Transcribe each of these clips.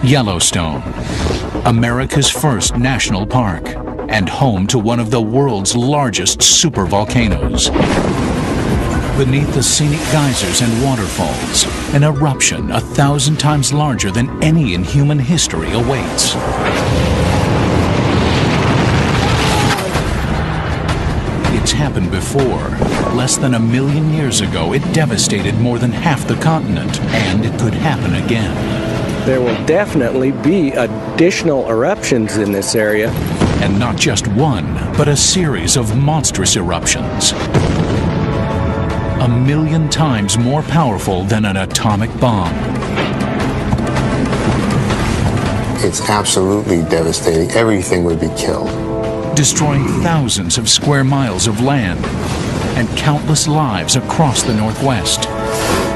Yellowstone, America's first national park, and home to one of the world's largest supervolcanoes. Beneath the scenic geysers and waterfalls, an eruption 1,000 times larger than any in human history awaits. It's happened before. Less than 1 million years ago, it devastated more than half the continent, and it could happen again. There will definitely be additional eruptions in this area. And not just one, but a series of monstrous eruptions. 1 million times more powerful than an atomic bomb. It's absolutely devastating. Everything would be killed. Destroying thousands of square miles of land and countless lives across the Northwest.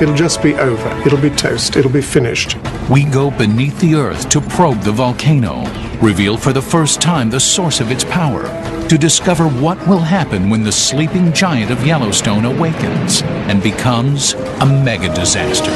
It'll just be over. It'll be toast. It'll be finished. We go beneath the earth to probe the volcano, reveal for the first time the source of its power, to discover what will happen when the sleeping giant of Yellowstone awakens and becomes a mega disaster.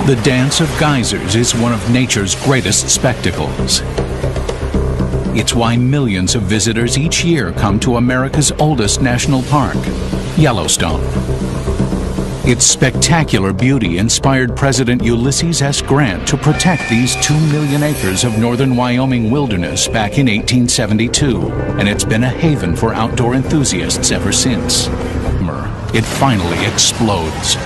The dance of geysers is one of nature's greatest spectacles. It's why millions of visitors each year come to America's oldest national park, Yellowstone. Its spectacular beauty inspired President Ulysses S. Grant to protect these 2 million acres of northern Wyoming wilderness back in 1872, and it's been a haven for outdoor enthusiasts ever since. It finally explodes.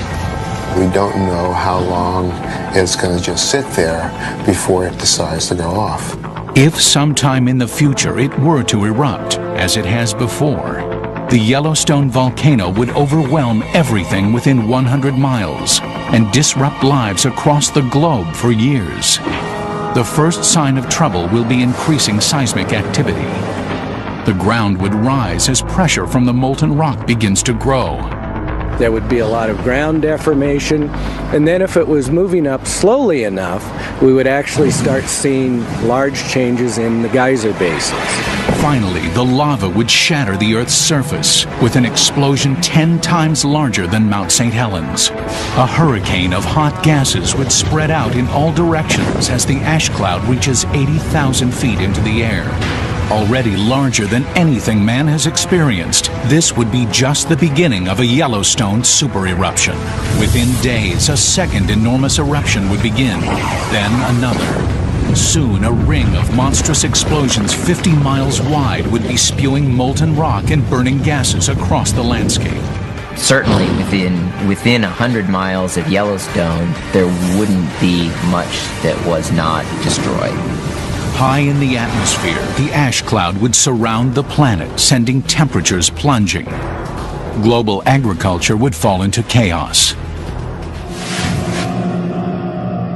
We don't know how long it's going to just sit there before it decides to go off. If sometime in the future it were to erupt, as it has before, the Yellowstone volcano would overwhelm everything within 100 miles and disrupt lives across the globe for years. The first sign of trouble will be increasing seismic activity. The ground would rise as pressure from the molten rock begins to grow. There would be a lot of ground deformation, and then if it was moving up slowly enough, we would actually start seeing large changes in the geyser basins. Finally, the lava would shatter the Earth's surface with an explosion 10 times larger than Mount St. Helens. A hurricane of hot gases would spread out in all directions as the ash cloud reaches 80,000 feet into the air. Already larger than anything man has experienced, this would be just the beginning of a Yellowstone super eruption. Within days, a second enormous eruption would begin, then another. Soon, a ring of monstrous explosions 50 miles wide would be spewing molten rock and burning gases across the landscape. Certainly within 100 miles of Yellowstone, there wouldn't be much that was not destroyed. High in the atmosphere, the ash cloud would surround the planet, sending temperatures plunging. Global agriculture would fall into chaos.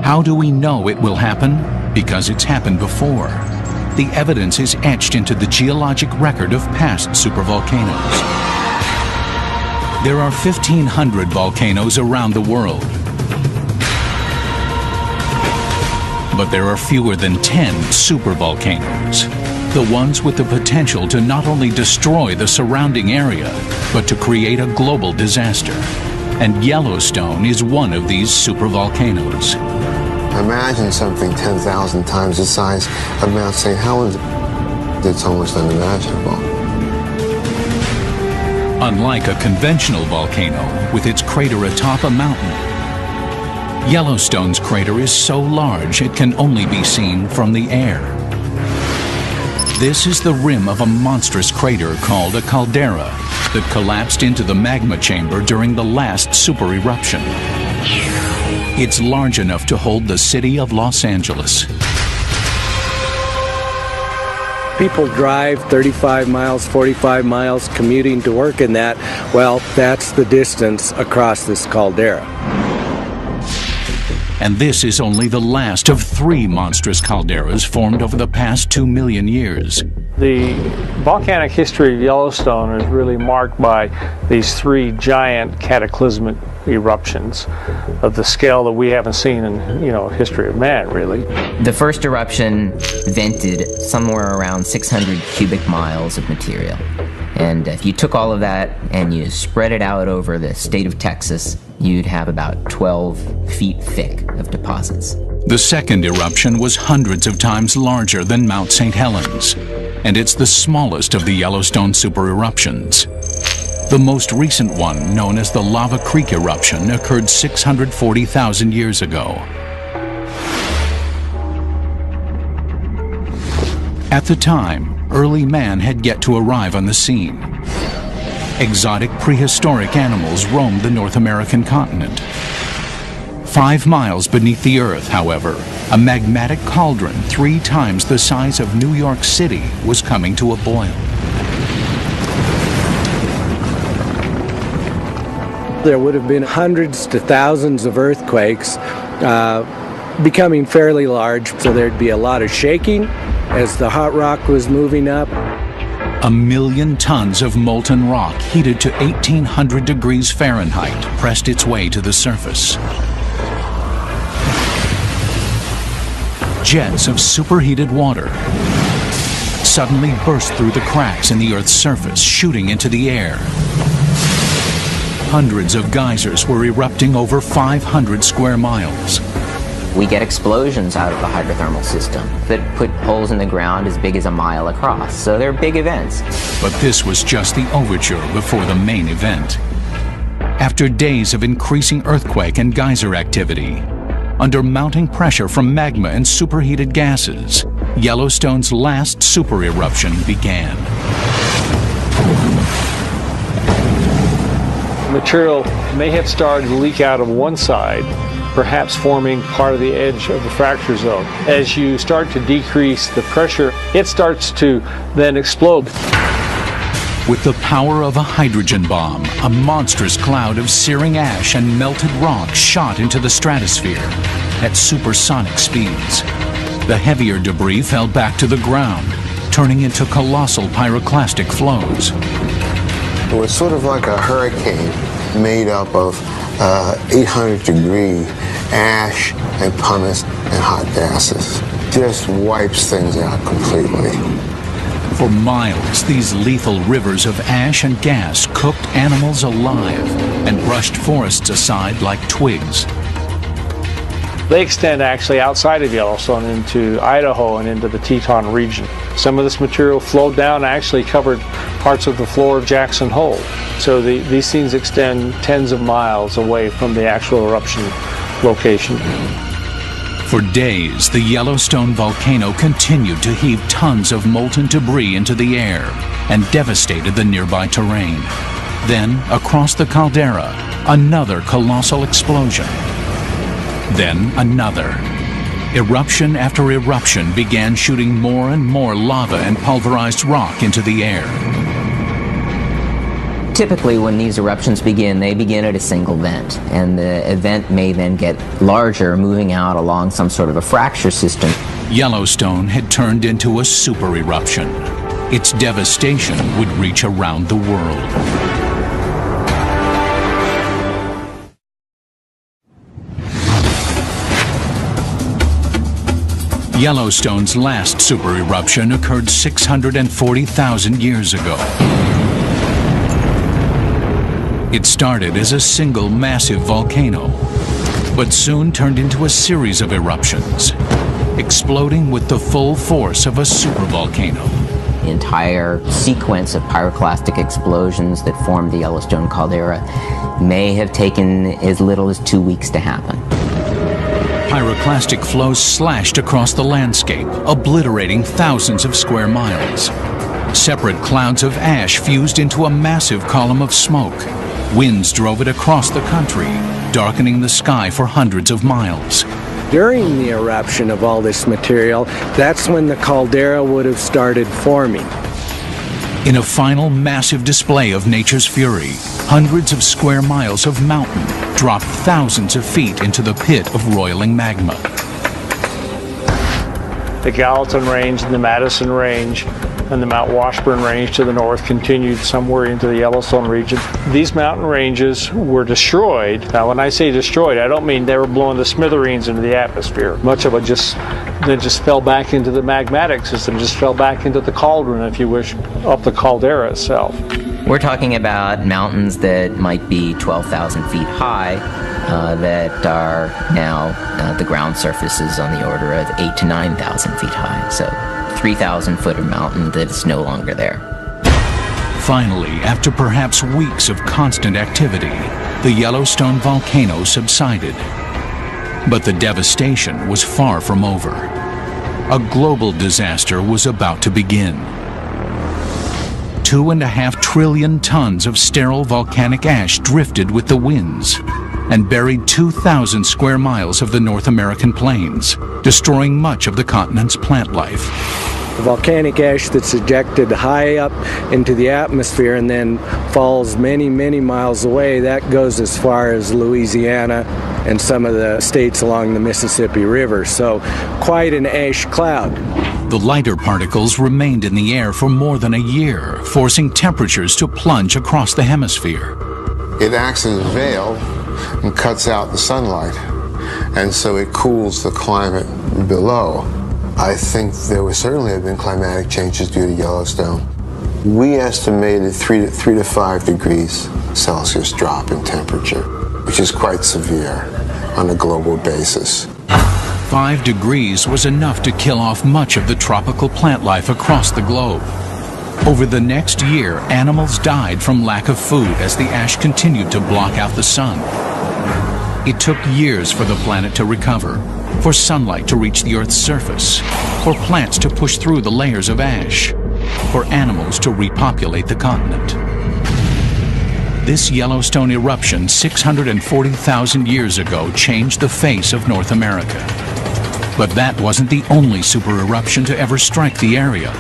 How do we know it will happen? Because it's happened before. The evidence is etched into the geologic record of past supervolcanoes. There are 1,500 volcanoes around the world. But there are fewer than 10 supervolcanoes, the ones with the potential to not only destroy the surrounding area, but to create a global disaster. And Yellowstone is one of these supervolcanoes. Imagine something 10,000 times the size of Mount St. Helens. It's almost unimaginable. Unlike a conventional volcano with its crater atop a mountain, Yellowstone's crater is so large it can only be seen from the air. This is the rim of a monstrous crater called a caldera that collapsed into the magma chamber during the last super eruption. It's large enough to hold the city of Los Angeles. People drive 35 miles, 45 miles commuting to work in that. Well, that's the distance across this caldera. And this is only the last of 3 monstrous calderas formed over the past 2 million years. The volcanic history of Yellowstone is really marked by these three giant cataclysmic eruptions of the scale that we haven't seen in, history of man, really. The first eruption vented somewhere around 600 cubic miles of material. And if you took all of that and you spread it out over the state of Texas, you'd have about 12 feet thick of deposits. The second eruption was hundreds of times larger than Mount St. Helens, and it's the smallest of the Yellowstone supereruptions. The most recent one, known as the Lava Creek eruption, occurred 640,000 years ago. At the time, early man had yet to arrive on the scene. Exotic prehistoric animals roamed the North American continent. 5 miles beneath the Earth, however, a magmatic cauldron 3 times the size of New York City was coming to a boil. There would have been hundreds to thousands of earthquakes becoming fairly large, so there'd be a lot of shaking as the hot rock was moving up. 1 million tons of molten rock heated to 1,800 degrees Fahrenheit pressed its way to the surface. Jets of superheated water suddenly burst through the cracks in the Earth's surface, shooting into the air. Hundreds of geysers were erupting over 500 square miles. We get explosions out of the hydrothermal system that put holes in the ground as big as a mile across. So they're big events. But this was just the overture before the main event. After days of increasing earthquake and geyser activity, under mounting pressure from magma and superheated gases, Yellowstone's last super eruption began. Material may have started to leak out of one side, perhaps forming part of the edge of the fracture zone. As you start to decrease the pressure, it starts to then explode. With the power of a hydrogen bomb, a monstrous cloud of searing ash and melted rock shot into the stratosphere at supersonic speeds. The heavier debris fell back to the ground, turning into colossal pyroclastic flows. It was sort of like a hurricane made up of 800-degree ash and pumice and hot gases. Just wipes things out completely. For miles, these lethal rivers of ash and gas cooked animals alive and brushed forests aside like twigs. They extend actually outside of Yellowstone into Idaho and into the Teton region. Some of this material flowed down and actually covered parts of the floor of Jackson Hole. So these scenes extend tens of miles away from the actual eruption location. For days, the Yellowstone volcano continued to heave tons of molten debris into the air and devastated the nearby terrain. Then, across the caldera, another colossal explosion. Then another. Eruption after eruption began shooting more and more lava and pulverized rock into the air. Typically, when these eruptions begin, they begin at a single vent, and the event may then get larger, moving out along some sort of a fracture system. Yellowstone had turned into a super eruption. Its devastation would reach around the world. Yellowstone's last super eruption occurred 640,000 years ago. It started as a single massive volcano, but soon turned into a series of eruptions, exploding with the full force of a supervolcano. The entire sequence of pyroclastic explosions that formed the Yellowstone caldera may have taken as little as 2 weeks to happen. Pyroclastic flows slashed across the landscape, obliterating thousands of square miles. Separate clouds of ash fused into a massive column of smoke. Winds drove it across the country, darkening the sky for hundreds of miles. During the eruption of all this material, that's when the caldera would have started forming. In a final massive display of nature's fury, hundreds of square miles of mountain dropped thousands of feet into the pit of roiling magma. The Gallatin Range and the Madison Range and the Mount Washburn Range to the north continued somewhere into the Yellowstone region. These mountain ranges were destroyed. Now, when I say destroyed, I don't mean they were blown to smithereens into the atmosphere. Much of it just fell back into the magmatic system, just fell back into the cauldron, if you wish, up the caldera itself. We're talking about mountains that might be 12,000 feet high that are now, the ground surface is on the order of 8,000 to 9,000 feet high. So 3,000 foot of mountain that is no longer there. Finally, after perhaps weeks of constant activity, the Yellowstone volcano subsided. But the devastation was far from over. A global disaster was about to begin. 2.5 trillion tons of sterile volcanic ash drifted with the winds and buried 2,000 square miles of the North American plains, destroying much of the continent's plant life. The volcanic ash that's ejected high up into the atmosphere and then falls many, many miles away, that goes as far as Louisiana and some of the states along the Mississippi River. So quite an ash cloud. The lighter particles remained in the air for more than a year, forcing temperatures to plunge across the hemisphere. It acts as a veil and cuts out the sunlight, and so it cools the climate below. I think there would certainly have been climatic changes due to Yellowstone. We estimated 3 to 5 degrees Celsius drop in temperature, which is quite severe on a global basis. 5 degrees was enough to kill off much of the tropical plant life across the globe. Over the next year, animals died from lack of food as the ash continued to block out the sun. It took years for the planet to recover, for sunlight to reach the Earth's surface, for plants to push through the layers of ash, for animals to repopulate the continent. This Yellowstone eruption 640,000 years ago changed the face of North America. But that wasn't the only supereruption to ever strike the area.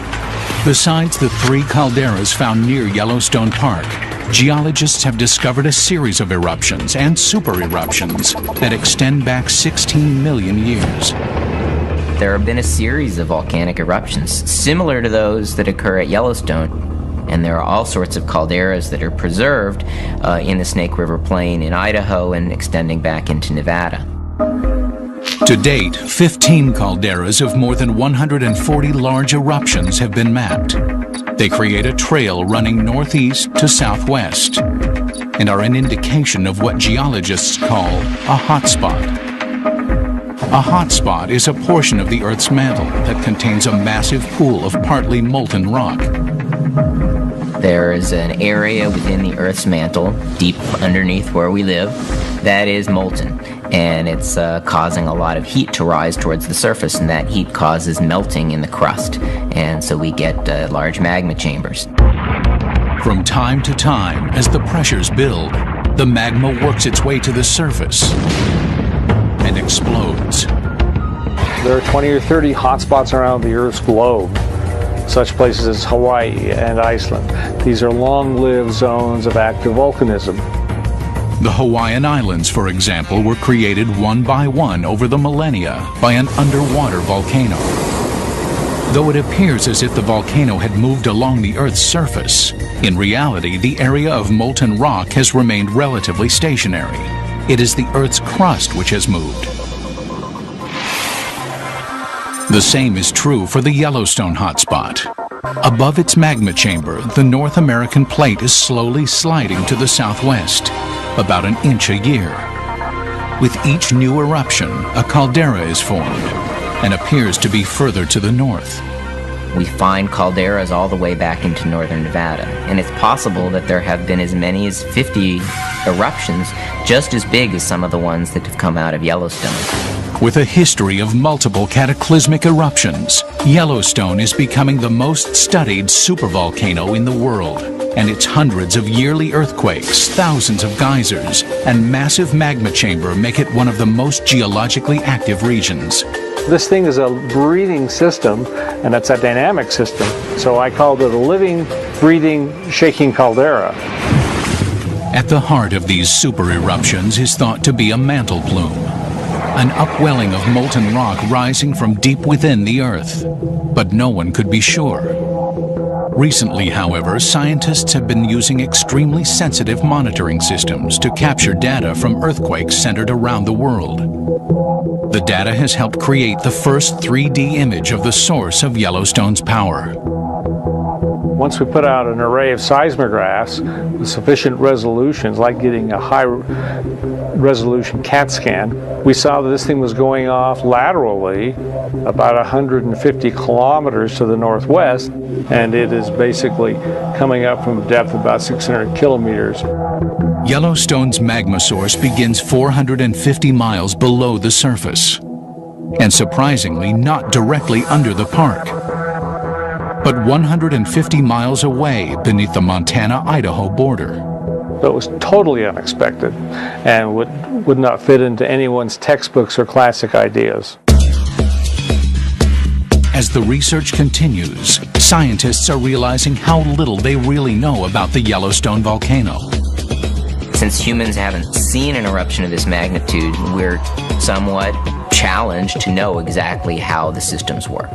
Besides the 3 calderas found near Yellowstone Park, geologists have discovered a series of eruptions and supereruptions that extend back 16 million years. There have been a series of volcanic eruptions similar to those that occur at Yellowstone, and there are all sorts of calderas that are preserved in the Snake River Plain in Idaho and extending back into Nevada. To date, 15 calderas of more than 140 large eruptions have been mapped. They create a trail running northeast to southwest and are an indication of what geologists call a hotspot. A hotspot is a portion of the Earth's mantle that contains a massive pool of partly molten rock. There is an area within the Earth's mantle, deep underneath where we live, that is molten, and it's causing a lot of heat to rise towards the surface, and that heat causes melting in the crust, and so we get large magma chambers. From time to time, as the pressures build, the magma works its way to the surface and explodes. There are 20 or 30 hotspots around the Earth's globe, such places as Hawaii and Iceland. These are long-lived zones of active volcanism. The Hawaiian Islands, for example, were created one by one over the millennia by an underwater volcano. Though it appears as if the volcano had moved along the Earth's surface, in reality, the area of molten rock has remained relatively stationary. It is the Earth's crust which has moved. The same is true for the Yellowstone hotspot. Above its magma chamber, the North American plate is slowly sliding to the southwest, about an inch a year. With each new eruption, a caldera is formed and appears to be further to the north. We find calderas all the way back into northern Nevada, and it's possible that there have been as many as 50 eruptions, just as big as some of the ones that have come out of Yellowstone. With a history of multiple cataclysmic eruptions, Yellowstone is becoming the most studied supervolcano in the world, and its hundreds of yearly earthquakes, thousands of geysers, and massive magma chamber make it one of the most geologically active regions. This thing is a breathing system, and it's a dynamic system. So I called it a living, breathing, shaking caldera. At the heart of these super eruptions is thought to be a mantle plume, an upwelling of molten rock rising from deep within the Earth. But no one could be sure. Recently, however, scientists have been using extremely sensitive monitoring systems to capture data from earthquakes centered around the world. The data has helped create the first 3D image of the source of Yellowstone's power. Once we put out an array of seismographs with sufficient resolutions, like getting a high resolution CAT scan, we saw that this thing was going off laterally about 150 kilometers to the northwest, and it is basically coming up from a depth of about 600 kilometers. Yellowstone's magma source begins 450 miles below the surface, and surprisingly not directly under the park, but 150 miles away beneath the Montana-Idaho border. It was totally unexpected and would not fit into anyone's textbooks or classic ideas. As the research continues, scientists are realizing how little they really know about the Yellowstone volcano. Since humans haven't seen an eruption of this magnitude, we're somewhat challenged to know exactly how the systems work.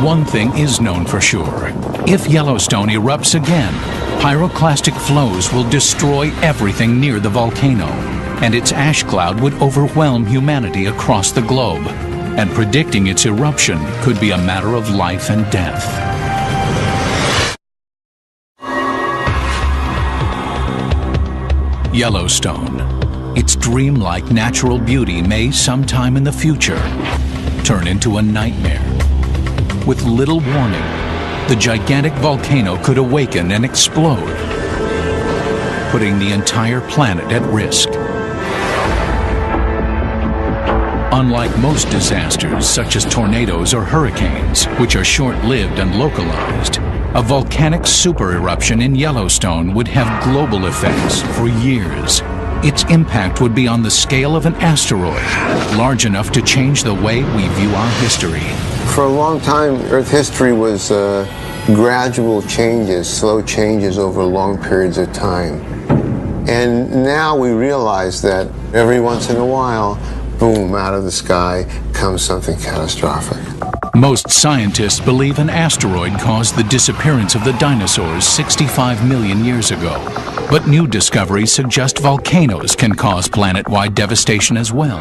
One thing is known for sure. If Yellowstone erupts again, pyroclastic flows will destroy everything near the volcano, and its ash cloud would overwhelm humanity across the globe. And predicting its eruption could be a matter of life and death. Yellowstone. Its dreamlike natural beauty may sometime in the future turn into a nightmare. With little warning, the gigantic volcano could awaken and explode, putting the entire planet at risk. Unlike most disasters, such as tornadoes or hurricanes, which are short-lived and localized, a volcanic supereruption in Yellowstone would have global effects for years. Its impact would be on the scale of an asteroid, large enough to change the way we view our history. For a long time, Earth history was gradual changes, slow changes over long periods of time. And now we realize that every once in a while, boom, out of the sky comes something catastrophic. Most scientists believe an asteroid caused the disappearance of the dinosaurs 65 million years ago. But new discoveries suggest volcanoes can cause planet-wide devastation as well.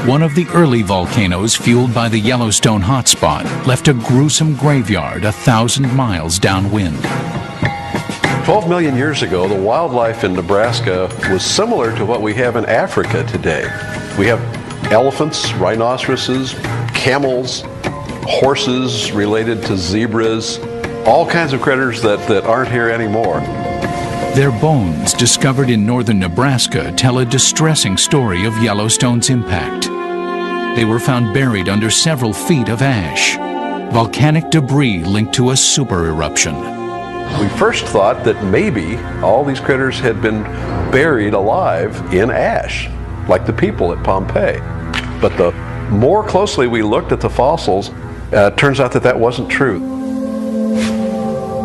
One of the early volcanoes fueled by the Yellowstone hotspot left a gruesome graveyard 1,000 miles downwind. 12 million years ago, the wildlife in Nebraska was similar to what we have in Africa today. We have elephants, rhinoceroses, camels, horses related to zebras, all kinds of critters that aren't here anymore. Their bones, discovered in northern Nebraska, tell a distressing story of Yellowstone's impact. They were found buried under several feet of ash, volcanic debris linked to a supereruption. We first thought that maybe all these critters had been buried alive in ash, like the people at Pompeii. But the more closely we looked at the fossils, it turns out that that wasn't true.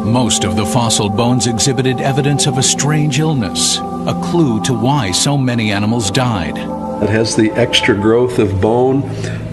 Most of the fossil bones exhibited evidence of a strange illness, a clue to why so many animals died. It has the extra growth of bone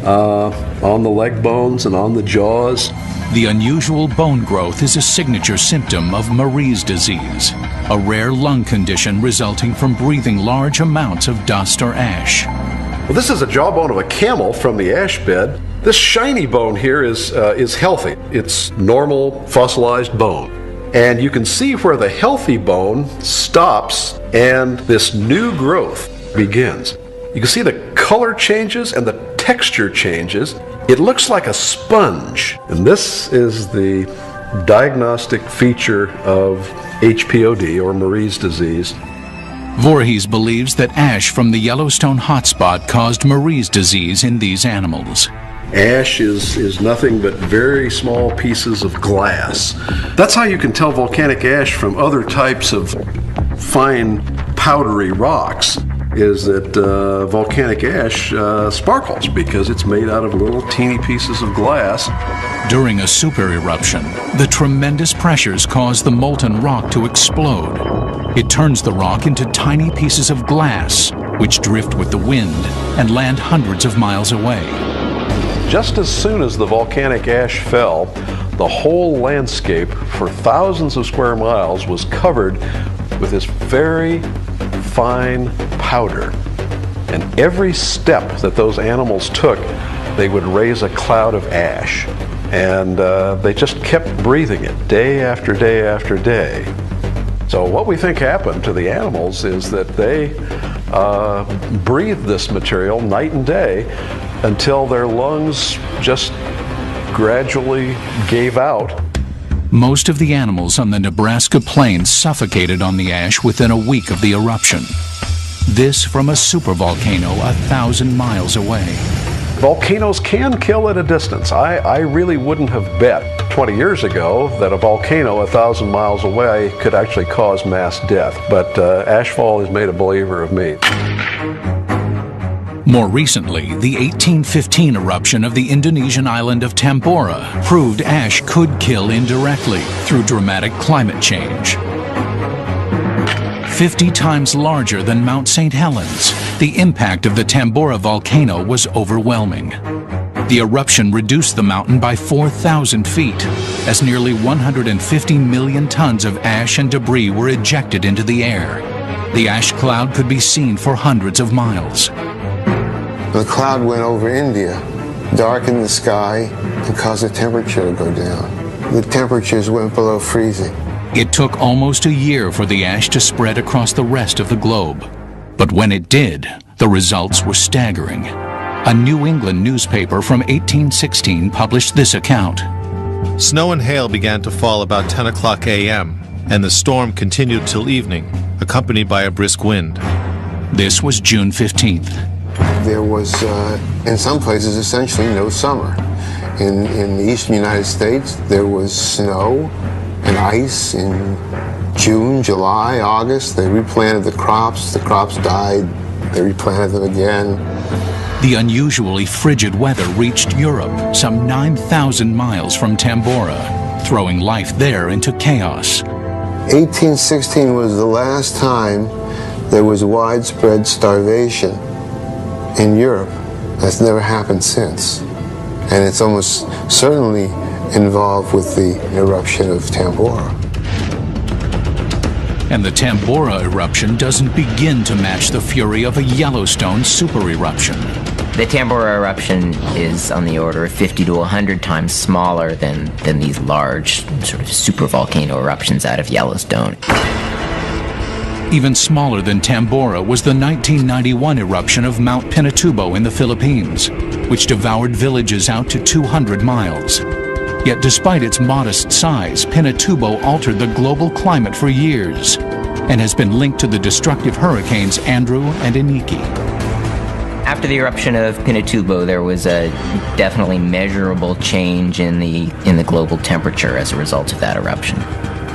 on the leg bones and on the jaws. The unusual bone growth is a signature symptom of Marie's disease, a rare lung condition resulting from breathing large amounts of dust or ash. Well, this is a jawbone of a camel from the ash bed. This shiny bone here is healthy. It's normal fossilized bone. And you can see where the healthy bone stops and this new growth begins. You can see the color changes and the texture changes. It looks like a sponge. And this is the diagnostic feature of HPOD, or Marie's disease. Voorhees believes that ash from the Yellowstone hotspot caused Marie's disease in these animals. Ash is nothing but very small pieces of glass. That's how you can tell volcanic ash from other types of fine powdery rocks, is that volcanic ash sparkles because it's made out of little teeny pieces of glass. During a supereruption, the tremendous pressures cause the molten rock to explode. It turns the rock into tiny pieces of glass, which drift with the wind and land hundreds of miles away. Just as soon as the volcanic ash fell, the whole landscape for thousands of square miles was covered with this very fine powder. And every step that those animals took, they would raise a cloud of ash. And they just kept breathing it day after day after day. So what we think happened to the animals is that they breathed this material night and day until their lungs just gradually gave out. Most of the animals on the Nebraska plains suffocated on the ash within a week of the eruption. This from a supervolcano 1,000 miles away. Volcanoes can kill at a distance. I really wouldn't have bet 20 years ago that a volcano 1,000 miles away could actually cause mass death, but ashfall has made a believer of me. More recently, the 1815 eruption of the Indonesian island of Tambora proved ash could kill indirectly through dramatic climate change. 50 times larger than Mount St. Helens, the impact of the Tambora volcano was overwhelming. The eruption reduced the mountain by 4,000 feet, as nearly 150 million tons of ash and debris were ejected into the air. The ash cloud could be seen for hundreds of miles. The cloud went over India, darkened the sky, and caused the temperature to go down. The temperatures went below freezing. It took almost a year for the ash to spread across the rest of the globe. But when it did, the results were staggering. A New England newspaper from 1816 published this account. Snow and hail began to fall about 10 o'clock a.m., and the storm continued till evening, accompanied by a brisk wind. This was June 15th. There was, in some places, essentially no summer. In the eastern United States, there was snow and ice in June, July, August. They replanted the crops died, they replanted them again. The unusually frigid weather reached Europe, some 9,000 miles from Tambora, throwing life there into chaos. 1816 was the last time there was widespread starvation in Europe. That's never happened since. And it's almost certainly involved with the eruption of Tambora. And the Tambora eruption doesn't begin to match the fury of a Yellowstone super eruption. The Tambora eruption is on the order of 50 to 100 times smaller than these large sort of supervolcano eruptions out of Yellowstone. Even smaller than Tambora was the 1991 eruption of Mount Pinatubo in the Philippines, which devoured villages out to 200 miles. Yet despite its modest size, Pinatubo altered the global climate for years and has been linked to the destructive hurricanes Andrew and Iniki. After the eruption of Pinatubo, there was a definitely measurable change in the global temperature as a result of that eruption.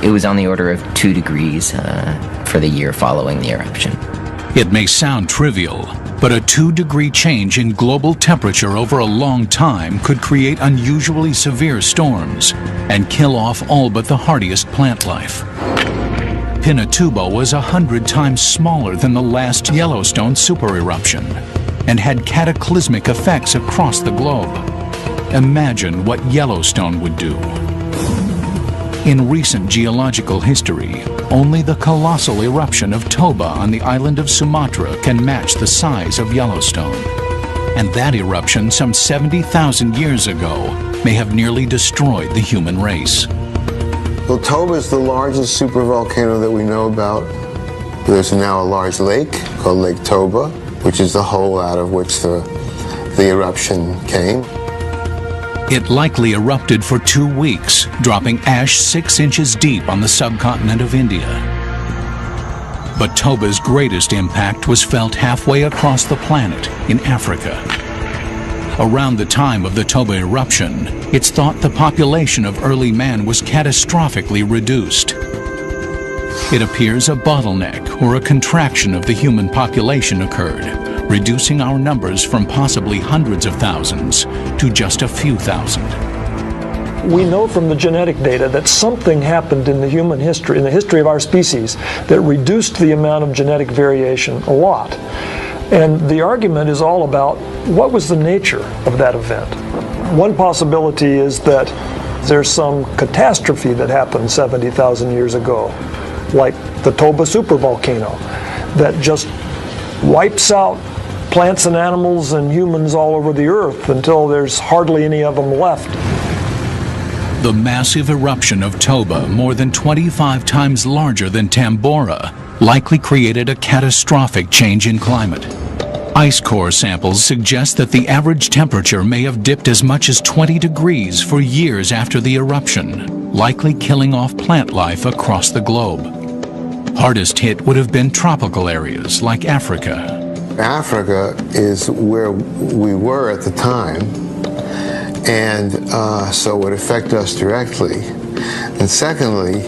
It was on the order of 2 degrees for the year following the eruption. It may sound trivial, but a 2-degree change in global temperature over a long time could create unusually severe storms and kill off all but the hardiest plant life. Pinatubo was 100 times smaller than the last Yellowstone super eruption and had cataclysmic effects across the globe. Imagine what Yellowstone would do. In recent geological history, only the colossal eruption of Toba on the island of Sumatra can match the size of Yellowstone. And that eruption some 70,000 years ago may have nearly destroyed the human race. Well, Toba is the largest supervolcano that we know about. There's now a large lake called Lake Toba, which is the hole out of which the eruption came. It likely erupted for 2 weeks, dropping ash 6 inches deep on the subcontinent of India. But Toba's greatest impact was felt halfway across the planet in Africa. Around the time of the Toba eruption, it's thought the population of early man was catastrophically reduced. It appears a bottleneck or a contraction of the human population occurred, reducing our numbers from possibly hundreds of thousands to just a few thousand. We know from the genetic data that something happened in the human history, in the history of our species, that reduced the amount of genetic variation a lot. And the argument is all about what was the nature of that event. One possibility is that there's some catastrophe that happened 70,000 years ago, like the Toba supervolcano, that just wipes out plants and animals and humans all over the earth until there's hardly any of them left. The massive eruption of Toba, more than 25 times larger than Tambora, likely created a catastrophic change in climate. Ice core samples suggest that the average temperature may have dipped as much as 20 degrees for years after the eruption, likely killing off plant life across the globe. Hardest hit would have been tropical areas like Africa. Africa is where we were at the time, and so it would affect us directly. And secondly,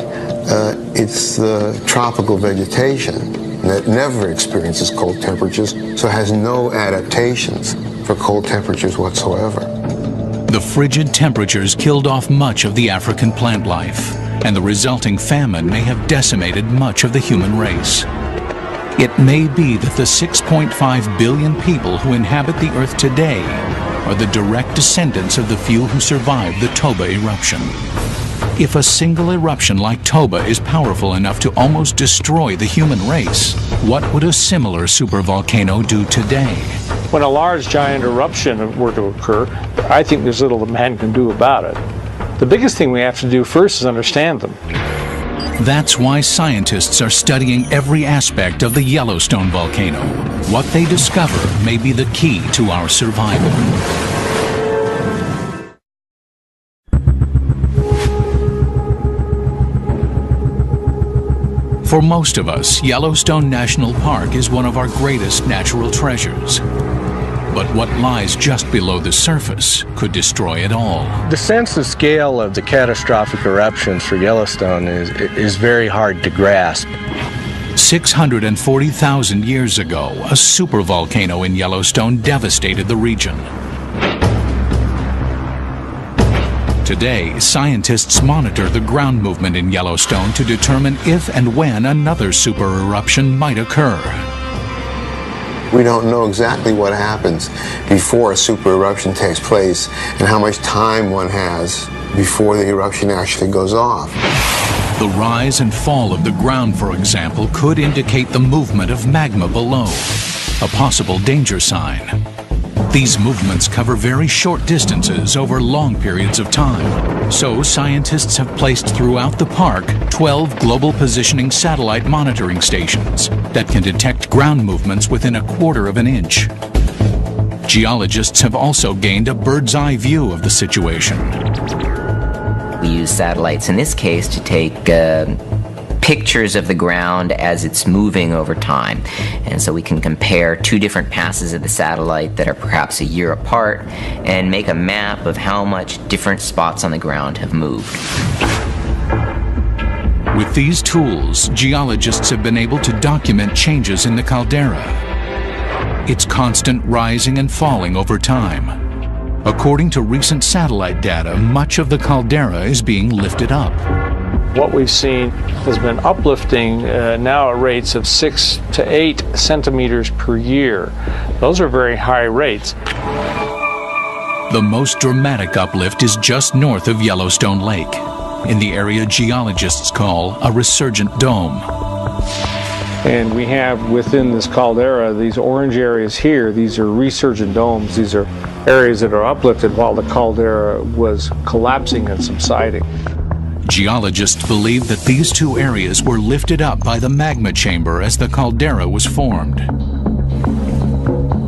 it's the tropical vegetation that never experiences cold temperatures, so has no adaptations for cold temperatures whatsoever. The frigid temperatures killed off much of the African plant life, and the resulting famine may have decimated much of the human race. It may be that the 6.5 billion people who inhabit the Earth today are the direct descendants of the few who survived the Toba eruption. If a single eruption like Toba is powerful enough to almost destroy the human race, what would a similar supervolcano do today? When a large giant eruption were to occur, I think there's little that man can do about it. The biggest thing we have to do first is understand them. That's why scientists are studying every aspect of the Yellowstone volcano. What they discover may be the key to our survival. For most of us, Yellowstone National Park is one of our greatest natural treasures. But what lies just below the surface could destroy it all. The sense of scale of the catastrophic eruptions for Yellowstone is very hard to grasp. 640,000 years ago, a supervolcano in Yellowstone devastated the region. Today, scientists monitor the ground movement in Yellowstone to determine if and when another super eruption might occur. We don't know exactly what happens before a super eruption takes place and how much time one has before the eruption actually goes off. The rise and fall of the ground, for example, could indicate the movement of magma below, a possible danger sign. These movements cover very short distances over long periods of time. So scientists have placed throughout the park 12 global positioning satellite monitoring stations that can detect ground movements within a quarter of an inch. Geologists have also gained a bird's eye view of the situation. We use satellites in this case to take pictures of the ground as it's moving over time. And so we can compare two different passes of the satellite that are perhaps a year apart and make a map of how much different spots on the ground have moved. With these tools, geologists have been able to document changes in the caldera, its constant rising and falling over time. According to recent satellite data, much of the caldera is being lifted up. What we've seen has been uplifting now at rates of 6 to 8 centimeters per year. Those are very high rates. The most dramatic uplift is just north of Yellowstone Lake, in the area geologists call a resurgent dome. And we have within this caldera these orange areas here. These are resurgent domes. These are areas that are uplifted while the caldera was collapsing and subsiding. Geologists believe that these two areas were lifted up by the magma chamber as the caldera was formed.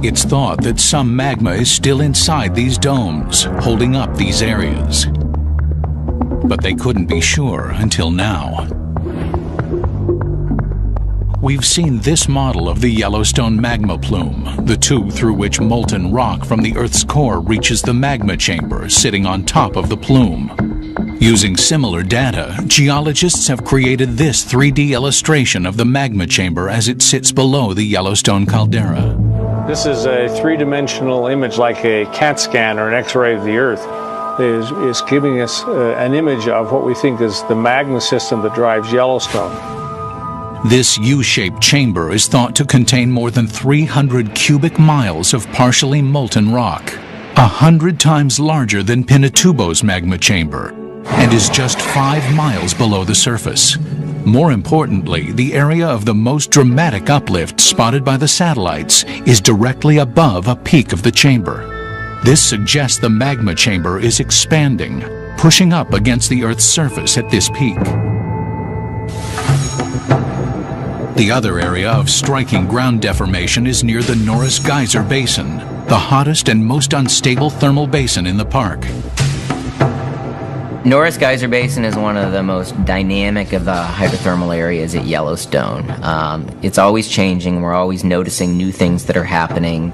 It's thought that some magma is still inside these domes, holding up these areas. But they couldn't be sure until now. We've seen this model of the Yellowstone magma plume, the tube through which molten rock from the Earth's core reaches the magma chamber sitting on top of the plume. Using similar data, geologists have created this 3D illustration of the magma chamber as it sits below the Yellowstone caldera. This is a three-dimensional image like a CAT scan or an X-ray of the Earth. Is giving us an image of what we think is the magma system that drives Yellowstone. This U-shaped chamber is thought to contain more than 300 cubic miles of partially molten rock. 100 times larger than Pinatubo's magma chamber, and is just 5 miles below the surface. More importantly, the area of the most dramatic uplift spotted by the satellites is directly above a peak of the chamber. This suggests the magma chamber is expanding, pushing up against the Earth's surface at this peak. The other area of striking ground deformation is near the Norris Geyser Basin, the hottest and most unstable thermal basin in the park. Norris Geyser Basin is one of the most dynamic of the hydrothermal areas at Yellowstone. It's always changing. We're always noticing new things that are happening.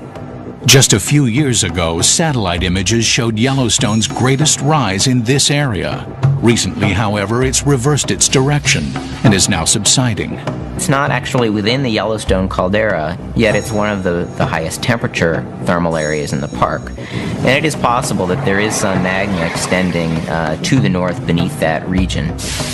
Just a few years ago, satellite images showed Yellowstone's greatest rise in this area. Recently, however, it's reversed its direction and is now subsiding. It's not actually within the Yellowstone caldera, yet it's one of the highest temperature thermal areas in the park. And it is possible that there is some magma extending to the north beneath that region.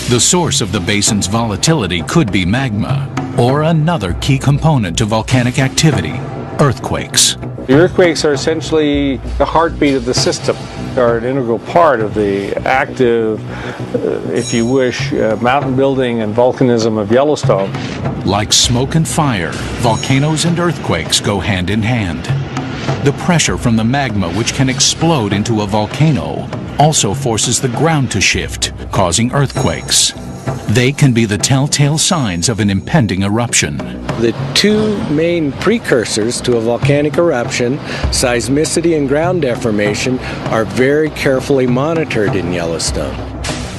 The source of the basin's volatility could be magma, or another key component to volcanic activity, earthquakes. The earthquakes are essentially the heartbeat of the system. They are an integral part of the active, if you wish, mountain building and volcanism of Yellowstone. Like smoke and fire, volcanoes and earthquakes go hand in hand. The pressure from the magma, which can explode into a volcano, also forces the ground to shift, causing earthquakes. They can be the telltale signs of an impending eruption. The two main precursors to a volcanic eruption, seismicity and ground deformation, are very carefully monitored in Yellowstone.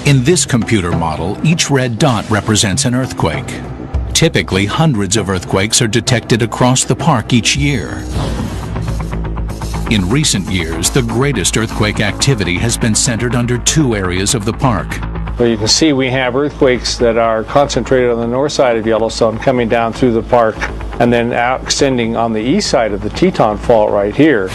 In this computer model, each red dot represents an earthquake. Typically, hundreds of earthquakes are detected across the park each year. In recent years, the greatest earthquake activity has been centered under two areas of the park. Well, you can see we have earthquakes that are concentrated on the north side of Yellowstone, coming down through the park, and then out extending on the east side of the Teton Fault right here.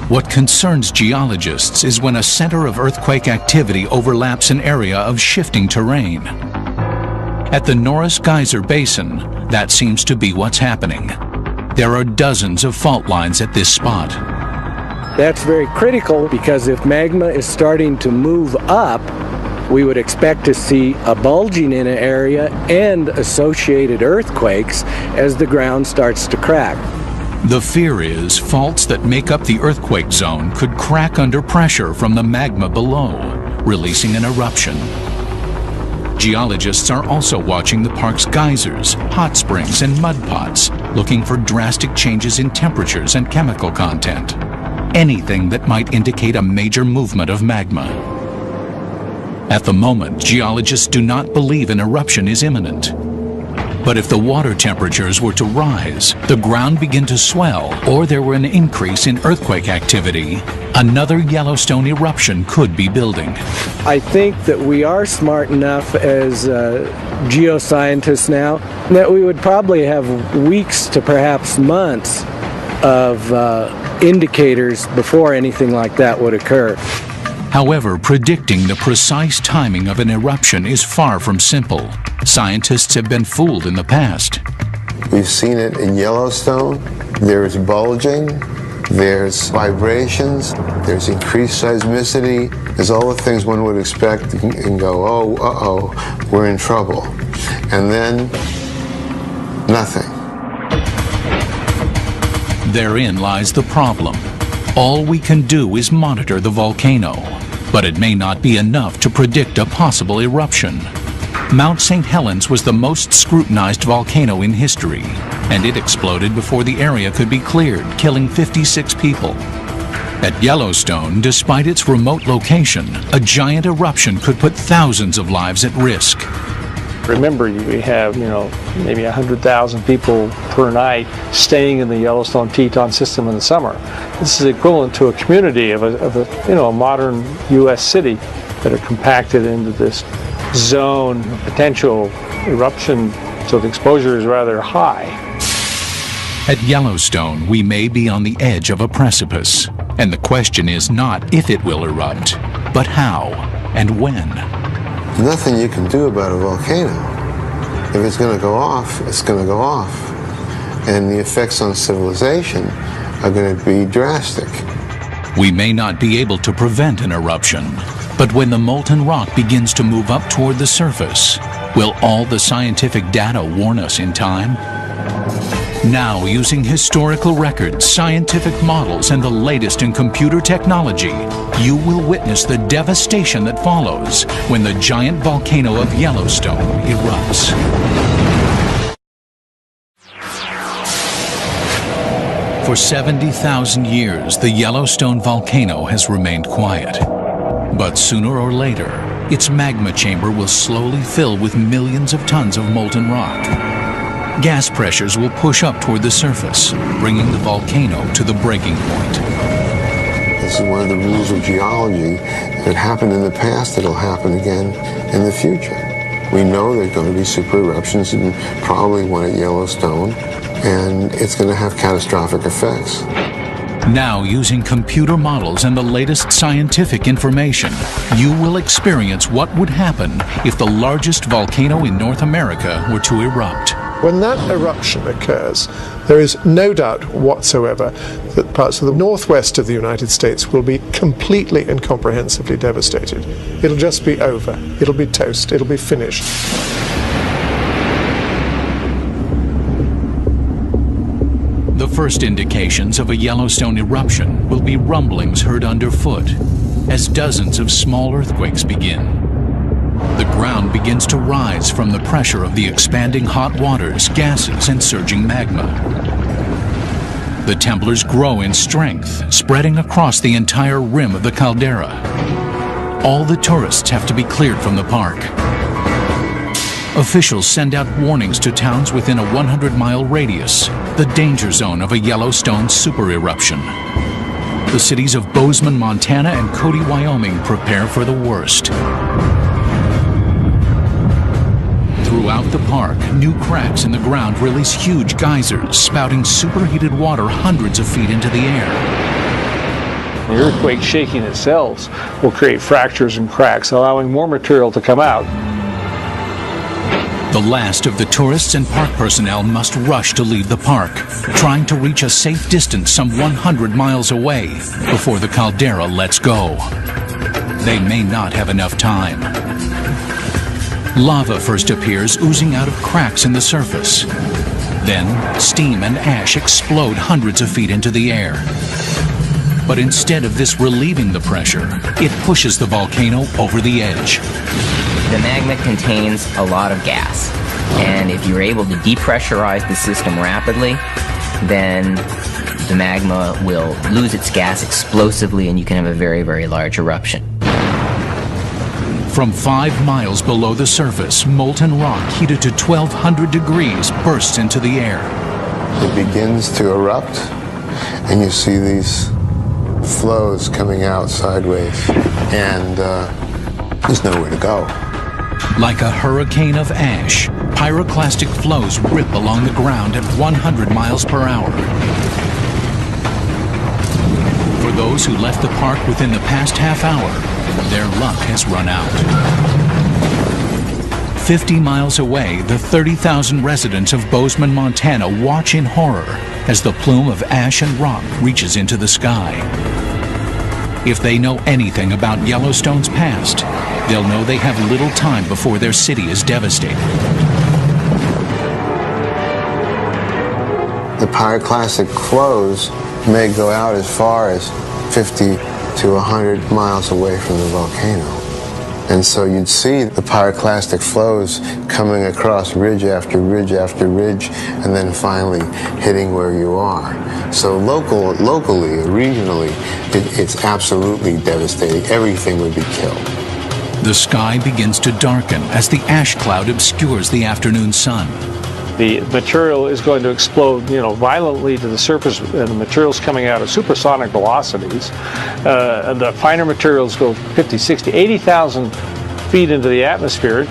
What concerns geologists is when a center of earthquake activity overlaps an area of shifting terrain. At the Norris Geyser Basin, that seems to be what's happening. There are dozens of fault lines at this spot. That's very critical because if magma is starting to move up, we would expect to see a bulging in an area and associated earthquakes as the ground starts to crack. The fear is faults that make up the earthquake zone could crack under pressure from the magma below, releasing an eruption. Geologists are also watching the park's geysers, hot springs, and mud pots, looking for drastic changes in temperatures and chemical content. Anything that might indicate a major movement of magma. At the moment, geologists do not believe an eruption is imminent. But if the water temperatures were to rise, the ground begin to swell, or there were an increase in earthquake activity, another Yellowstone eruption could be building. I think that we are smart enough as geoscientists now that we would probably have weeks to perhaps months of indicators before anything like that would occur. However, predicting the precise timing of an eruption is far from simple. Scientists have been fooled in the past. We've seen it in Yellowstone. There's bulging, there's vibrations, there's increased seismicity. There's all the things one would expect and go, oh, uh-oh, we're in trouble. And then, nothing. Therein lies the problem. All we can do is monitor the volcano, but it may not be enough to predict a possible eruption. Mount St. Helens was the most scrutinized volcano in history, and it exploded before the area could be cleared, killing 56 people. At Yellowstone, despite its remote location, a giant eruption could put thousands of lives at risk. Remember, we have, maybe 100,000 people per night staying in the Yellowstone Teton system in the summer. This is equivalent to a community of a modern U.S. city that are compacted into this zone of potential eruption, so the exposure is rather high. At Yellowstone, we may be on the edge of a precipice, and the question is not if it will erupt, but how and when. Nothing you can do about a volcano. If it's going to go off, it's going to go off. And the effects on civilization are going to be drastic. We may not be able to prevent an eruption, but when the molten rock begins to move up toward the surface, will all the scientific data warn us in time? Now, using historical records, scientific models, and the latest in computer technology, you will witness the devastation that follows when the giant volcano of Yellowstone erupts. For 70,000 years, the Yellowstone volcano has remained quiet. But sooner or later, its magma chamber will slowly fill with millions of tons of molten rock. Gas pressures will push up toward the surface, bringing the volcano to the breaking point. This is one of the rules of geology. If it happened in the past, it'll happen again in the future. We know there are going to be super eruptions, and probably one at Yellowstone, and it's going to have catastrophic effects. Now, using computer models and the latest scientific information, you will experience what would happen if the largest volcano in North America were to erupt. When that eruption occurs, there is no doubt whatsoever that parts of the northwest of the United States will be completely and comprehensively devastated. It'll just be over. It'll be toast. It'll be finished. The first indications of a Yellowstone eruption will be rumblings heard underfoot as dozens of small earthquakes begin. The ground begins to rise from the pressure of the expanding hot waters, gases, and surging magma. The temblors grow in strength, spreading across the entire rim of the caldera. All the tourists have to be cleared from the park. Officials send out warnings to towns within a 100-mile radius, the danger zone of a Yellowstone super eruption. The cities of Bozeman, Montana, and Cody, Wyoming prepare for the worst. Throughout the park, new cracks in the ground release huge geysers, spouting superheated water hundreds of feet into the air. The earthquake shaking its cells will create fractures and cracks, allowing more material to come out. The last of the tourists and park personnel must rush to leave the park, trying to reach a safe distance some 100 miles away before the caldera lets go. They may not have enough time. Lava first appears, oozing out of cracks in the surface. Then, steam and ash explode hundreds of feet into the air. But instead of this relieving the pressure, it pushes the volcano over the edge. The magma contains a lot of gas, and if you're able to depressurize the system rapidly, then the magma will lose its gas explosively and you can have a very, very large eruption. From 5 miles below the surface, molten rock heated to 1,200 degrees bursts into the air. It begins to erupt, and you see these flows coming out sideways, and there's nowhere to go. Like a hurricane of ash, pyroclastic flows rip along the ground at 100 miles per hour. For those who left the park within the past half hour, their luck has run out. 50 miles away, the 30,000 residents of Bozeman, Montana watch in horror as the plume of ash and rock reaches into the sky. If they know anything about Yellowstone's past, they'll know they have little time before their city is devastated. The pyroclastic flows may go out as far as 50 to 100 miles away from the volcano. And so you'd see the pyroclastic flows coming across ridge after ridge after ridge, and then finally hitting where you are. So locally, regionally, it's absolutely devastating. Everything would be killed. The sky begins to darken as the ash cloud obscures the afternoon sun. The material is going to explode, violently to the surface, and the material's coming out at supersonic velocities. And the finer materials go 50, 60, 80,000 feet into the atmosphere.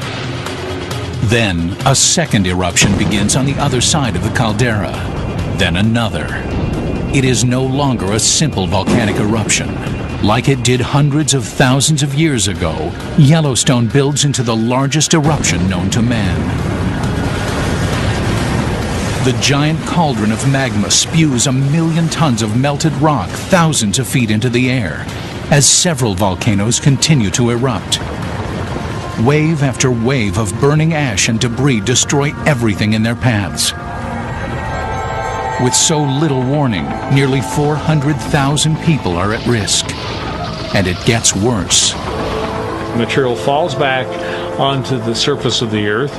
Then a second eruption begins on the other side of the caldera. Then another. It is no longer a simple volcanic eruption. Like it did hundreds of thousands of years ago, Yellowstone builds into the largest eruption known to man. The giant cauldron of magma spews 1 million tons of melted rock thousands of feet into the air as several volcanoes continue to erupt. Wave after wave of burning ash and debris destroy everything in their paths. With so little warning, nearly 400,000 people are at risk. And it gets worse. Material falls back onto the surface of the earth,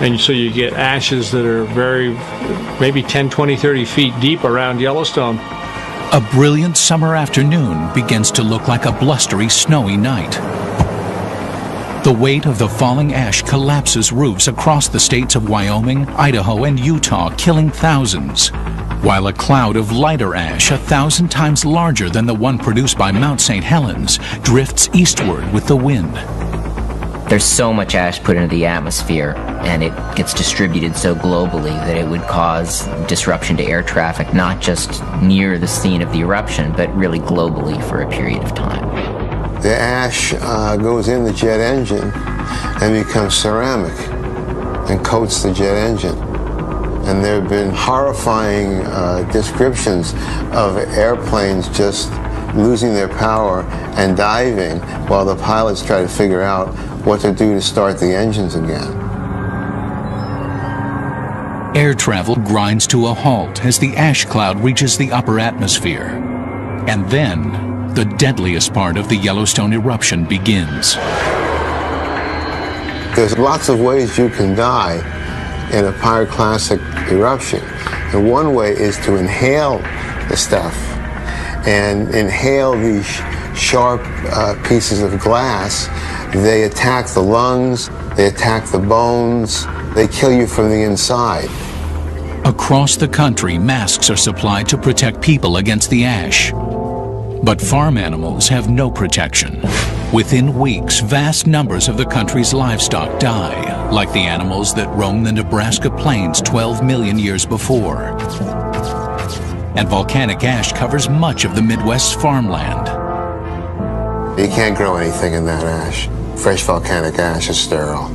and so you get ashes that are maybe 10, 20, 30 feet deep around Yellowstone. A brilliant summer afternoon begins to look like a blustery, snowy night. The weight of the falling ash collapses roofs across the states of Wyoming, Idaho, and Utah, killing thousands, while a cloud of lighter ash 1,000 times larger than the one produced by Mount St. Helens drifts eastward with the wind. There's so much ash put into the atmosphere, and it gets distributed so globally that it would cause disruption to air traffic, not just near the scene of the eruption, but really globally for a period of time. The ash goes in the jet engine and becomes ceramic and coats the jet engine. And there have been horrifying descriptions of airplanes just losing their power and diving while the pilots try to figure out what to do to start the engines again. Air travel grinds to a halt as the ash cloud reaches the upper atmosphere. And then, the deadliest part of the Yellowstone eruption begins. There's lots of ways you can die in a pyroclastic eruption. And one way is to inhale the stuff and inhale these sharp pieces of glass. They attack the lungs, they attack the bones, they kill you from the inside. Across the country, masks are supplied to protect people against the ash. But farm animals have no protection. Within weeks, vast numbers of the country's livestock die, like the animals that roamed the Nebraska plains 12 million years before. And volcanic ash covers much of the Midwest's farmland. You can't grow anything in that ash. Fresh volcanic ash is sterile,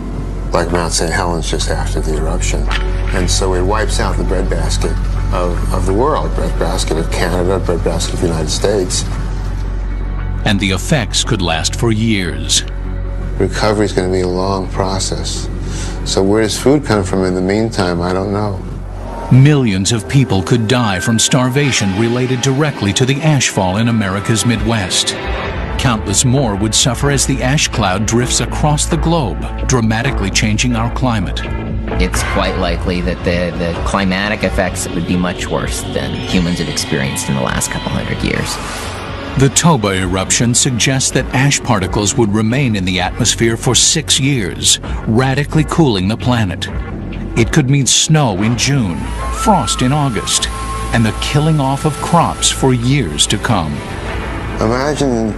like Mount St. Helens just after the eruption. And so it wipes out the breadbasket of the world, breadbasket of Canada, breadbasket of the United States. And the effects could last for years. Recovery is going to be a long process. So where does food come from in the meantime? I don't know. Millions of people could die from starvation related directly to the ashfall in America's Midwest. Countless more would suffer as the ash cloud drifts across the globe, dramatically changing our climate. It's quite likely that the climatic effects would be much worse than humans have experienced in the last couple hundred years. The Toba eruption suggests that ash particles would remain in the atmosphere for 6 years, radically cooling the planet. It could mean snow in June, frost in August, and the killing off of crops for years to come. Imagine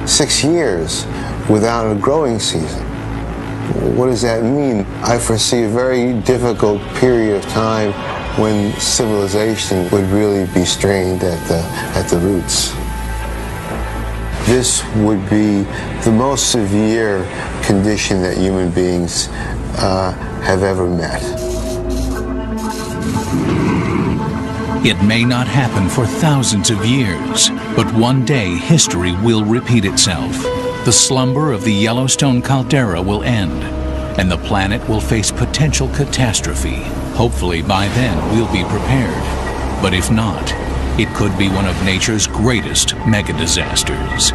6 years without a growing season. What does that mean? I foresee a very difficult period of time when civilization would really be strained at the roots. This would be the most severe condition that human beings have ever met. It may not happen for thousands of years, but one day history will repeat itself. The slumber of the Yellowstone caldera will end, and the planet will face potential catastrophe. Hopefully by then we'll be prepared. But if not, it could be one of nature's greatest mega disasters.